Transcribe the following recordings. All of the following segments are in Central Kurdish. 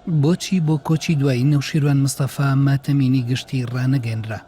بۆچی بۆ کۆچی دوایی نەوشیروان مستەفا ماتەمینی گشتی ڕانەگەێنرا؟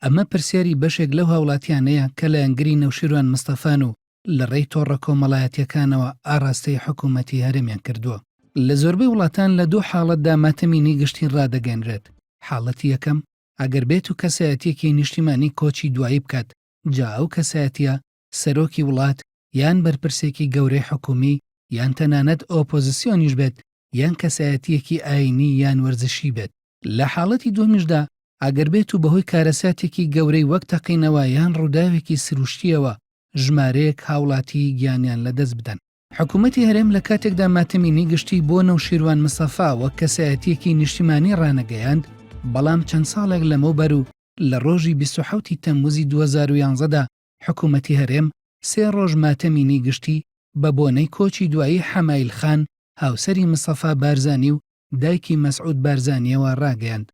ئەمە پرسیاری بەشێک لەو هاوڵاتیانەیە کە لە ئەنگری نەوشیروان مستەفان و لە ڕێی تۆڕە کۆمەڵایەتیەکانەوە ئاراستەی حکوومەتی هەرێمیان کردووە. لە زۆربەی وڵاتان لە دوو حاڵەتدا ماتەمینی گشتی ڕادەگەێنرێت. حاڵەتی یەکەم ئەگەر بێت و کەسایەتیەکی نیشتیمانی کۆچی دوایی بکات، جا ئەو کەسایەتیە سەرۆکی وڵات یان بەرپرسێکی گەورەی حکومی یان تەنانەت ئۆپۆزیسیۆنیش بێت یان کەسایەتیەکی ئاینی یان وەرزشی بێت. لە حاڵەتی دومیشدا ئەگەر بێت و بەهۆی کارەساتێکی گەورەی وەک تەقینەوە یان ڕووداوێکی سروشتیەوە ژمارەیەک هاوڵاتی گیانیان لەدەست بدەن. حکوومەتی هەرێم لە کاتێکدا ماتەمینی گشتی بۆ نەوشیروان مستەفا وەک کەسایەتیەکی نیشتیمانی ڕانەگەیاند، بەڵام چەند ساڵێک لەمەوبەر و لە ڕۆژی 27 تەمموزی 2011دا حکوومەتی هەرێم 3 ڕۆژ ماتەمینی گشتی بە بۆنەی کۆچی دوایی حەمایل خان هاوسەری مستەفا بارزانی و دایکی مەسعود بارزانیەوە ڕاگەیاند.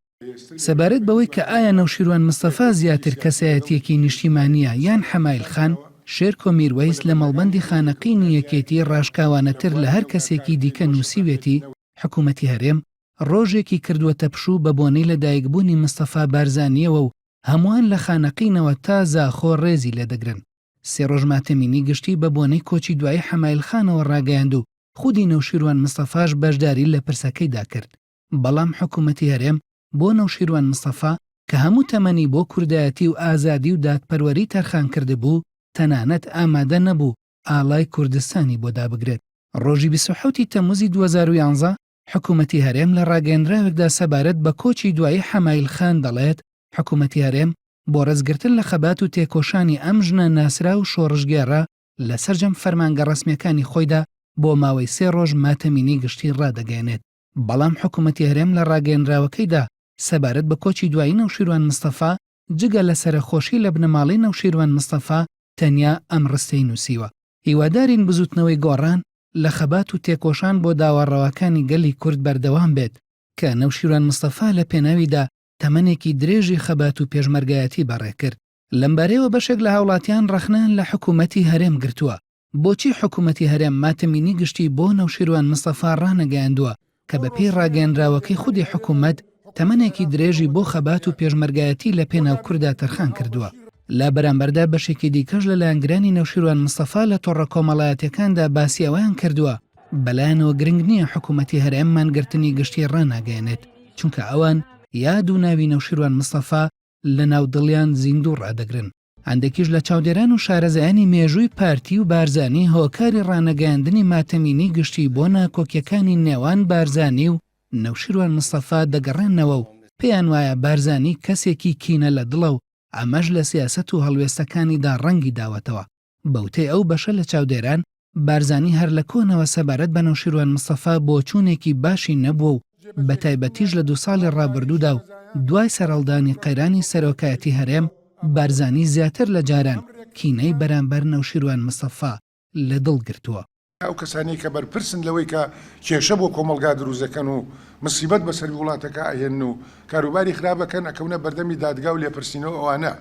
سەبارەت بەوەی کە ئایا نەوشیروان مستەفا زیاتر کەسایەتیەکی نیشتیمانیە یان حەمایل خان، شێرکۆ میروەیس لە مەڵبەندی خانەقینی یەکێتی ڕاشکاوانەتر لە هەر کەسێکی دیکە نووسیوێتی حکوومەتی هەرێم ڕۆژێکی کردووەتە پشوو بە بۆنەی لەدایکبوونی مستەفا بارزانیەوە و هەمووان لە خانەقینەوە تا زاخۆ ڕێزی لێدەگرن. 3 ڕۆژ ماتەمینی گشتی بە بۆنەی کۆچی دوای حەمایل خانەوە ڕاگەیاند و خودی نەوشیروان مستەفاش بەشداری لە پرسەکەیدا کرد. بەڵام حکوومەتی هەرێم بۆ نەوشیروان مستەفا کە هەموو تەمەنی بۆ کوردایەتی و ئازادی و دادپەروەری تەرخان کرده بوو، تەنانەت ئامادە نەبوو ئاڵای کوردستانی بۆ دابگرێت. ڕۆژی 27 تەمموزی 2011 حکوومەتی هەرێم لە ڕاگەیەندراوێکدا سەبارەت بە کۆچی دوایی حەمایل خان دەڵێت حکوومەتی هەرێم بۆ ڕێزگرتن لە خەبات و تێکۆشانی ئەم ژنە ناسرا و شۆڕژگێڕە لە سەرجەم فەرمانگە ڕەسمیەکانی خۆیدا بۆ ماوەی 3 ڕۆژ ماتەمینی گشتی ڕادەگەێنێت. بەڵام حکوومەتی هەرێم لە ڕاگەیەندراوەکەیدا سەبارەت بە کۆچی دوایی نەوشیروان مستەفا جگە لە سەرخۆشی لە بنەماڵی نەوشیروان مستەفا تەنیا ئەم ڕستەی نووسیوە: هیوادارین بزوتنەوەی گۆڕان لە خەبات و تێکۆشان بۆ داوەڕەوەکانی گەلی کورد بەردەوام بێت کە نەوشیروان مستەفا لە پێناویدا تەمەنێکی درێژی خەبات و پێشمەرگایەتی بەڕێکرد. لەمبارەیەوە بەشێک لە هاوڵاتیان ڕەخنان لە حکوومەتی هەرێم گرتووە. بۆچی حکوومەتی هەرێم ماتەمینی گشتی بۆ نەوشیروان مستەفا ڕانەگەیاندووە کە بە پێی ڕاگەیەندراوەکەی خودی حکوومەت تەمەنێکی درێژی بۆ خەبات و پێشمەرگایەتی لە پێناو کووردا تەرخان کردووە؟ لە بەرامبەردا بەشێکی دیکەش لە لایەنگرانی نەوشیروان مستەفا لە تۆڕە کۆمەڵایەتیەکاندا باسی ئەویان کردووە بەلایەنەوە گرنگ نییە حکوومەتی هەرێم مانگرتنی گشتی ڕاناگەیەنێت، چونکە ئەوان یاد و ناوی نەوشیروان مستەفا لە ناو دڵیان زیندوو ڕادەگرن. هەندێکیش لە چاودێران و شارەزایانی مێژووی پارتی و بارزانی هۆکاری ڕانەگەیاندنی ماتەمینی گشتی بۆ ناکۆکیەکانی نێوان بارزانی و نەوشیروان مستەفا دەگەڕێنەوە و پێیان وایە بارزانی کەسێکی کینە لە دڵە و ئەمەش لە سیاسەت و هەڵوێستەکانیدا ڕەنگی داوەتەوە. بەوتەی ئەو بەشە لە چاودێران، بارزانی هەر لە کۆنەوە سەبارەت بە نەوشیروان مستەفا بۆچوونێکی باشی نەبووە و بە تایبەتیش لە 2 ساڵی ڕابردوودا و دوای سەرەڵدانی قەیرانی سەرۆکایەتی هەرێم، بارزانی زیاتر لە جاران کینەی بەرامبەر نەوشیروان مستەفا لە دڵ گرتووە. ئەو کەسانی کە بەرپرسن لەوەی کە کێشە بۆ کۆمەلگا دروستەکەن و مصیبەت بەسەر وڵاتەکە ئەهێن و کاروباری خراپەکەن ئەکەونە بەردەمی دادگا و لێپرسینەوە ئەوانە